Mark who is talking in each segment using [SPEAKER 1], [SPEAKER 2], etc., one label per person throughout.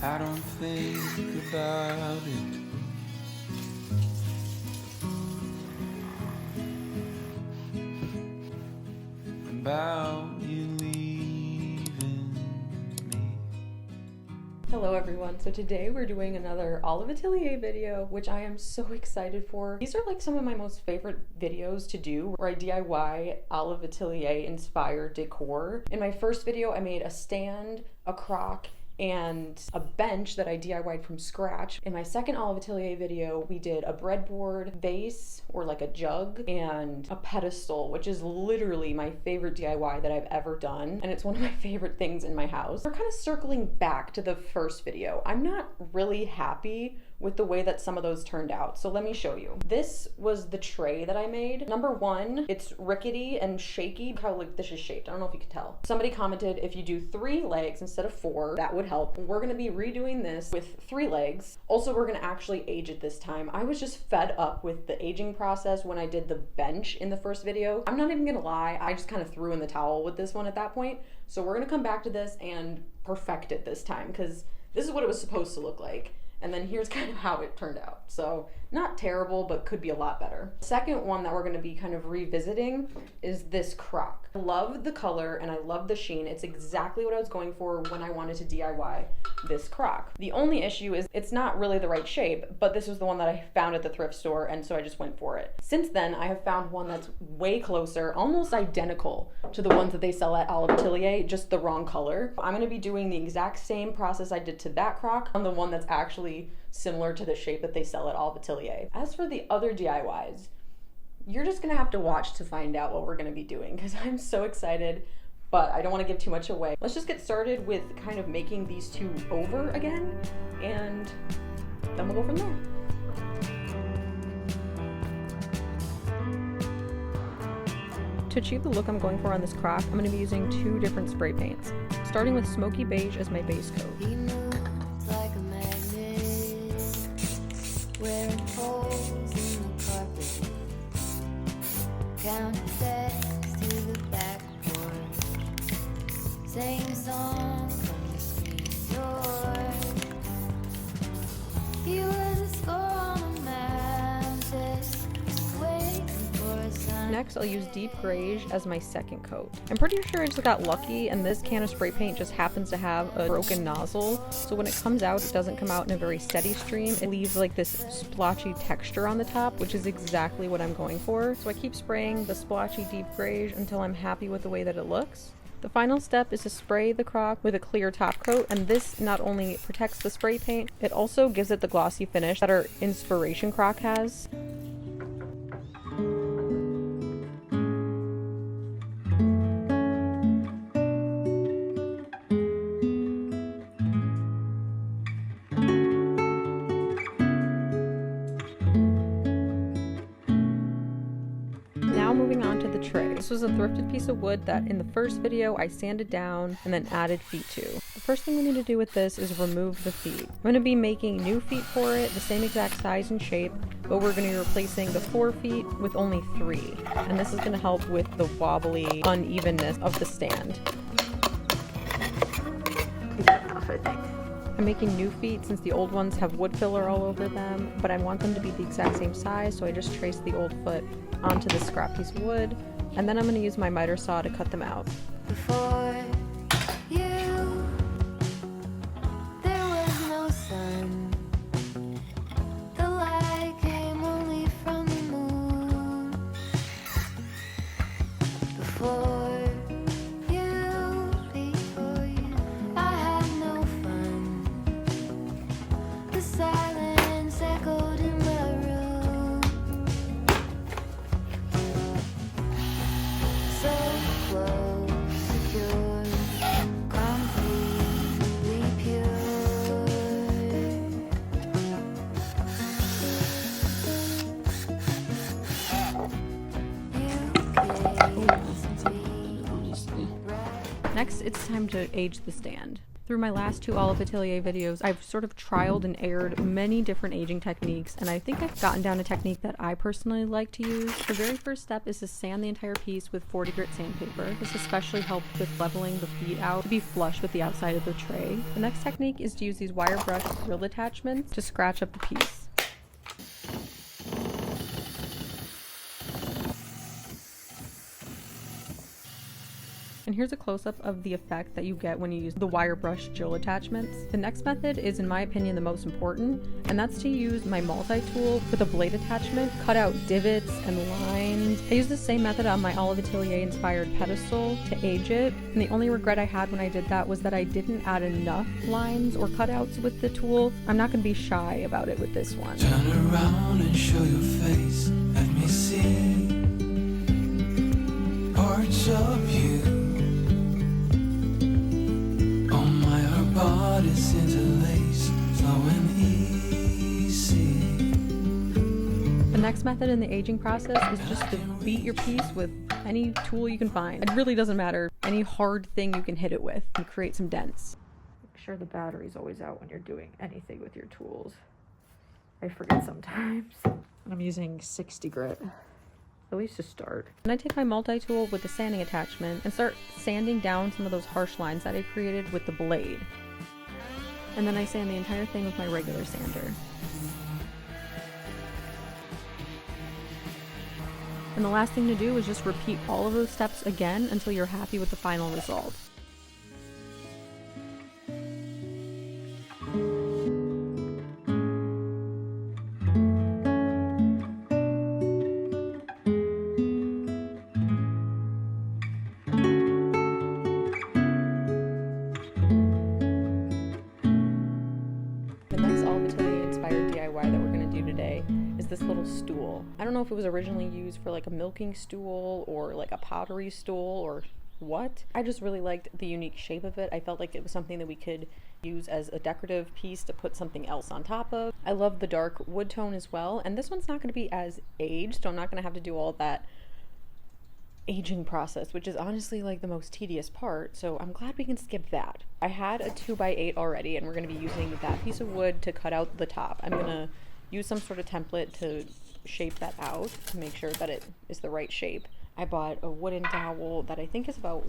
[SPEAKER 1] I don't think about it. About you leaving me.
[SPEAKER 2] Hello everyone, so today we're doing another Olive Atelier video, which I am so excited for. These are like some of my most favorite videos to do, where I DIY Olive Atelier inspired decor. In my first video, I made a stand, a crock, and a bench that I DIY'd from scratch. In my second Olive Atelier video, we did a breadboard base, or like a jug, and a pedestal, which is literally my favorite DIY that I've ever done, and it's one of my favorite things in my house. We're kind of circling back to the first video. I'm not really happy with the way that some of those turned out, so let me show you. This was the tray that I made. Number one, it's rickety and shaky. How like this is shaped, I don't know if you can tell. Somebody commented if you do 3 legs instead of 4, that would help. We're gonna be redoing this with 3 legs. Also, we're gonna actually age it this time. I was just fed up with the aging process when I did the bench in the first video. I'm not even gonna lie, I just kind of threw in the towel with this one at that point. So we're gonna come back to this and perfect it this time, because this is what it was supposed to look like. And then here's kind of how it turned out. So not terrible, but could be a lot better. Second one that we're gonna be kind of revisiting is this crock. I love the color and I love the sheen. It's exactly what I was going for when I wanted to DIY this crock. The only issue is it's not really the right shape, but this was the one that I found at the thrift store, and so I just went for it. Since then, I have found one that's way closer, almost identical to the ones that they sell at Olive Atelier, just the wrong color. I'm gonna be doing the exact same process I did to that crock on the one that's actually similar to the shape that they sell at Olive Atelier. As for the other DIYs, you're just gonna have to watch to find out what we're gonna be doing, because I'm so excited, but I don't want to give too much away. Let's just get started with kind of making these two over again, and then we'll go from there. To achieve the look I'm going for on this crock, I'm going to be using 2 different spray paints, starting with smoky beige as my base coat.
[SPEAKER 3] Wearing holes in the carpet, counting steps to the backboard, same song from the screen door. He was a score on a map, just waiting for a sign.
[SPEAKER 2] Next, I'll use deep greige as my second coat. I'm pretty sure I just got lucky, and this can of spray paint just happens to have a broken nozzle, so when it comes out, it doesn't come out in a very steady stream. It leaves like this splotchy texture on the top, which is exactly what I'm going for. So I keep spraying the splotchy deep greige until I'm happy with the way that it looks. The final step is to spray the crock with a clear top coat, and this not only protects the spray paint, it also gives it the glossy finish that our Inspiration crock has. Now moving on to the tray. This was a thrifted piece of wood that in the first video I sanded down and then added feet to. The first thing we need to do with this is remove the feet. I'm going to be making new feet for it, the same exact size and shape, but we're going to be replacing the 4 feet with only 3. And this is going to help with the wobbly unevenness of the stand. Enough, I think. I'm making new feet since the old ones have wood filler all over them, but I want them to be the exact same size, so I just traced the old foot onto this scrap piece of wood, and then I'm going to use my miter saw to cut them out.
[SPEAKER 3] Before you, there was no sun. The light came only from the moon. Before you, I had no fun. The silence echoed in my room. So close, secure, completely pure. You kissed me right.
[SPEAKER 2] Next, it's time to age the stand. Through my last 2 Olive Atelier videos, I've sort of trialed and errored many different aging techniques, and I think I've gotten down a technique that I personally like to use. The very first step is to sand the entire piece with 40 grit sandpaper. This especially helped with leveling the feet out to be flush with the outside of the tray. The next technique is to use these wire brush drill attachments to scratch up the piece. And here's a close-up of the effect that you get when you use the wire brush drill attachments. The next method is, in my opinion, the most important, and that's to use my multi-tool with a blade attachment, cut out divots and lines. I used the same method on my Olive Atelier inspired pedestal to age it, and the only regret I had when I did that was that I didn't add enough lines or cutouts with the tool. I'm not going to be shy about it with this one.
[SPEAKER 1] Turn around and show your face. Let me see parts of you. Bodies interlaced, slow and easy.
[SPEAKER 2] The next method in the aging process is just to beat your piece with any tool you can find. It really doesn't matter. Any hard thing you can hit it with and create some dents. Make sure the battery's always out when you're doing anything with your tools. I forget sometimes. I'm using 60 grit. At least to start. And I take my multi-tool with the sanding attachment and start sanding down some of those harsh lines that I created with the blade. And then I sand the entire thing with my regular sander. And the last thing to do is just repeat all of those steps again until you're happy with the final result. DIY that we're going to do today is this little stool. I don't know if it was originally used for like a milking stool or like a pottery stool or what. I just really liked the unique shape of it. I felt like it was something that we could use as a decorative piece to put something else on top of. I love the dark wood tone as well, and this one's not going to be as aged, so I'm not going to have to do all that aging process, which is honestly like the most tedious part, so I'm glad we can skip that. I had a 2x8 already, and we're going to be using that piece of wood to cut out the top. I'm going to use some sort of template to shape that out to make sure that it is the right shape. I bought a wooden dowel that I think is about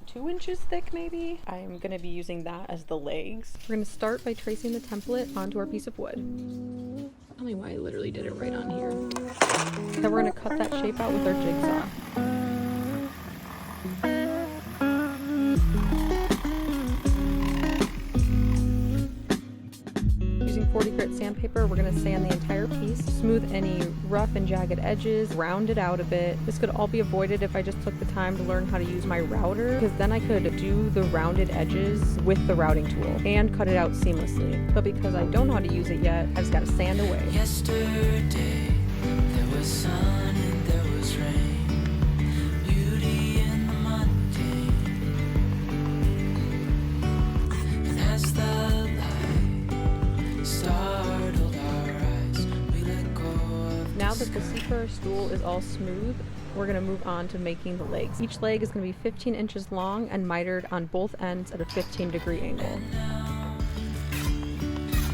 [SPEAKER 2] 2 inches thick maybe. I'm going to be using that as the legs. We're going to start by tracing the template onto our piece of wood. Tell me why I literally did it right on here. Then we're going to cut that shape out with our jigsaw. Using 40 grit sandpaper, we're going to sand the entire piece, smooth any rough and jagged edges, round it out a bit. This could all be avoided if I just took the time to learn how to use my router, because then I could do the rounded edges with the routing tool and cut it out seamlessly. But because I don't know how to use it yet, I just got to sand away.
[SPEAKER 1] Yesterday, there was sun and there was rain, beauty in the mundane, and as the light startled our eyes, we let go of.
[SPEAKER 2] Now that the seat for our stool is all smooth, we're going to move on to making the legs. Each leg is going to be 15 inches long and mitered on both ends at a 15-degree angle.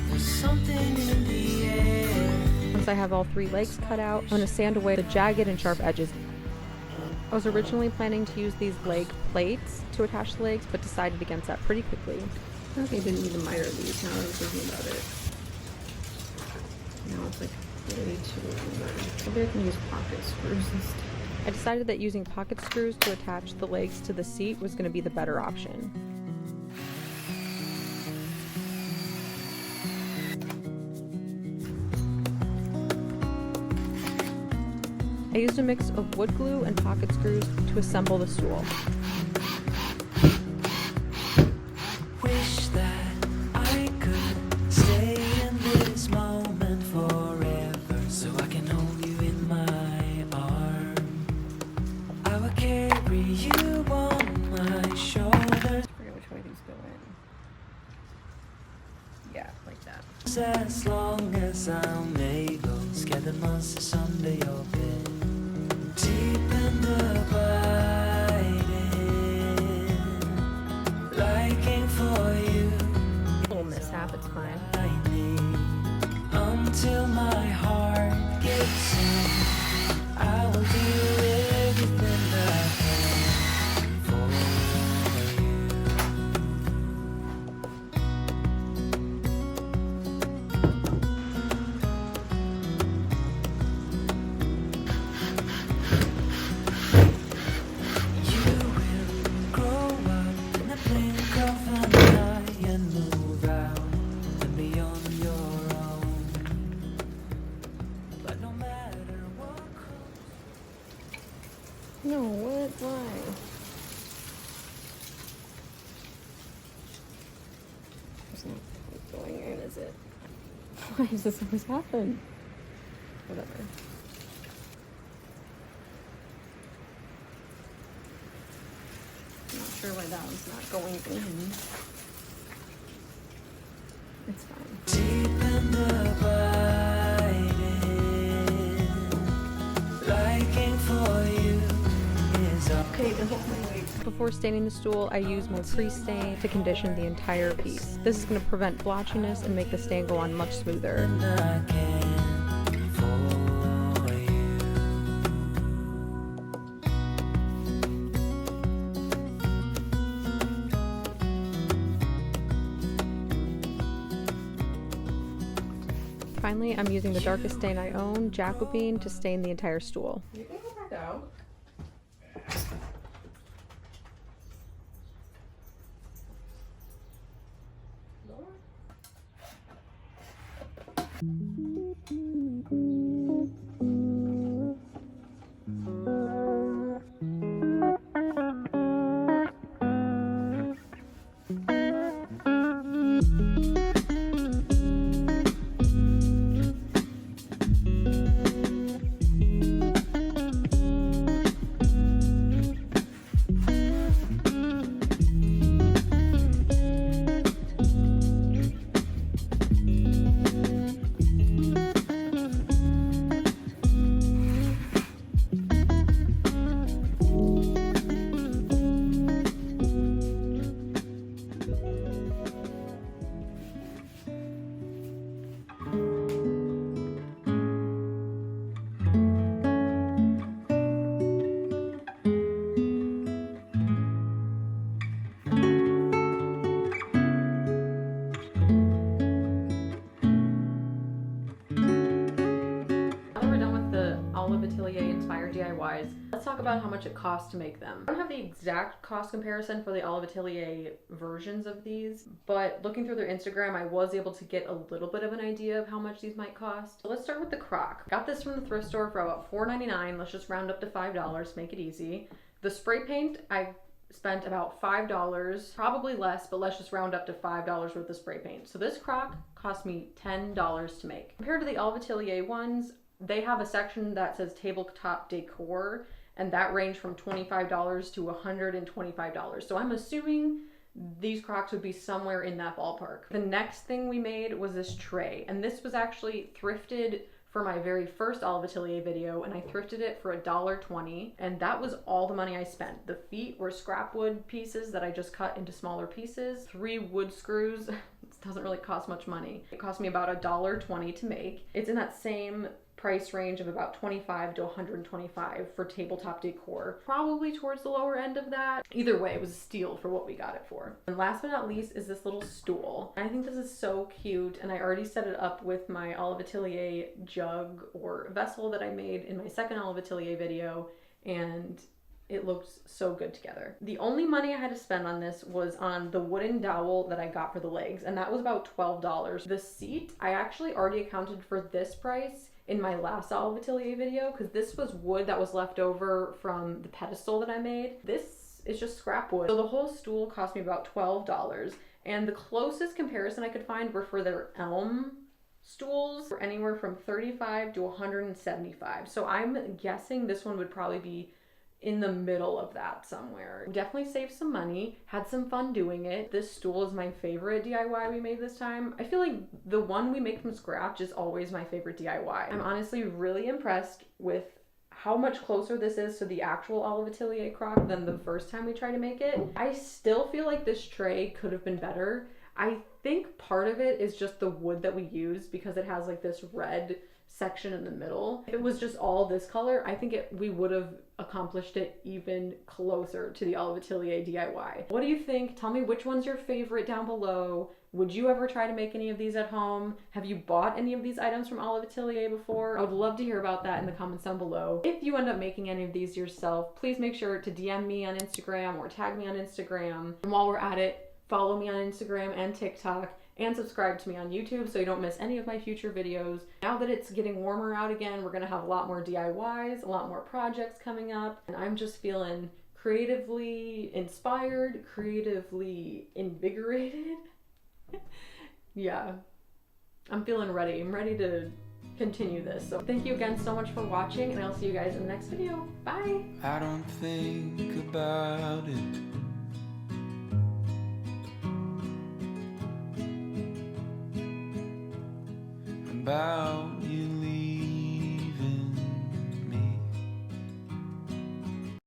[SPEAKER 1] There's something in the air.
[SPEAKER 2] Once I have all 3 legs cut out, I'm going to sand away the jagged and sharp edges. I was originally planning to use these leg plates to attach the legs, but decided against that pretty quickly. I don't think I didn't need to miter these now that I'm thinking about it. Now it's like way too over. Maybe I can use pocket screws instead. I decided that using pocket screws to attach the legs to the seat was going to be the better option. I used a mix of wood glue and pocket screws to assemble the stool.
[SPEAKER 1] Wish that I could stay in this moment forever, so I can hold you in my arm. I will carry you on my shoulders.
[SPEAKER 2] I forget which way these go in. Yeah, like that.
[SPEAKER 1] As long as I'm able, scare the monsters under your bed. Deep and abiding, liking for you.
[SPEAKER 2] time.
[SPEAKER 1] I need until my heart gives in. I will do everything that I can for you. You will grow up in the blink of an eye and move out and be on your own. But no matter what comes.
[SPEAKER 2] No, what? Why? There's not quite going in, is it? Why does this always happen? Whatever. I'm not sure why that one's not going in. It's fine.
[SPEAKER 1] Deep and abiding, liking for you is all.
[SPEAKER 2] Okay, to hold my weight. Before staining the stool, I use my pre-stain to condition the entire piece. This is going to prevent blotchiness and make the stain go on much smoother.
[SPEAKER 1] I can for you.
[SPEAKER 2] Finally, I'm using the darkest stain I own, Jacobine, to stain the entire stool.
[SPEAKER 4] You can go back out.
[SPEAKER 2] Olive Atelier inspired DIYs. Let's talk about how much it costs to make them. I don't have the exact cost comparison for the Olive Atelier versions of these, but looking through their Instagram, I was able to get a little bit of an idea of how much these might cost. So let's start with the crock. Got this from the thrift store for about $4.99. Let's just round up to $5, make it easy. The spray paint, I spent about $5, probably less, but let's just round up to $5 worth of spray paint. So this crock cost me $10 to make. Compared to the Olive Atelier ones, they have a section that says tabletop decor, and that ranged from $25 to $125. So I'm assuming these crocks would be somewhere in that ballpark. The next thing we made was this tray, and this was actually thrifted for my very first Olive Atelier video, and I thrifted it for $1.20, and that was all the money I spent. The feet were scrap wood pieces that I just cut into smaller pieces, 3 wood screws. This doesn't really cost much money. It cost me about $1.20 to make. It's in that same price range of about $25 to $125 for tabletop decor. Probably towards the lower end of that. Either way, it was a steal for what we got it for. And last but not least is this little stool. I think this is so cute, and I already set it up with my Olive Atelier jug or vessel that I made in my second Olive Atelier video, and it looks so good together. The only money I had to spend on this was on the wooden dowel that I got for the legs, and that was about $12. The seat, I actually already accounted for this price in my last Olive Atelier video, because this was wood that was left over from the pedestal that I made. This is just scrap wood. So the whole stool cost me about $12, and the closest comparison I could find were for their elm stools, for anywhere from $35 to $175. So I'm guessing this one would probably be in the middle of that somewhere. We definitely saved some money, had some fun doing it. This stool is my favorite DIY we made this time. I feel like the one we make from scratch is always my favorite DIY. I'm honestly really impressed with how much closer this is to the actual Olive Atelier crock than the first time we tried to make it. I still feel like this tray could have been better. I think part of it is just the wood that we use because it has like this red section in the middle. If it was just all this color, I think we would have accomplished it even closer to the Olive Atelier DIY. What do you think? Tell me which one's your favorite down below. Would you ever try to make any of these at home? Have you bought any of these items from Olive Atelier before? I would love to hear about that in the comments down below. If you end up making any of these yourself, please make sure to DM me on Instagram or tag me on Instagram. And while we're at it, follow me on Instagram and TikTok, and subscribe to me on YouTube so you don't miss any of my future videos. Now that it's getting warmer out again, we're gonna have a lot more DIYs, a lot more projects coming up, and I'm just feeling creatively inspired, creatively invigorated. Yeah, I'm feeling ready. I'm ready to continue this. So thank you again so much for watching, and I'll see you guys in the next video. Bye!
[SPEAKER 1] I don't think about it. About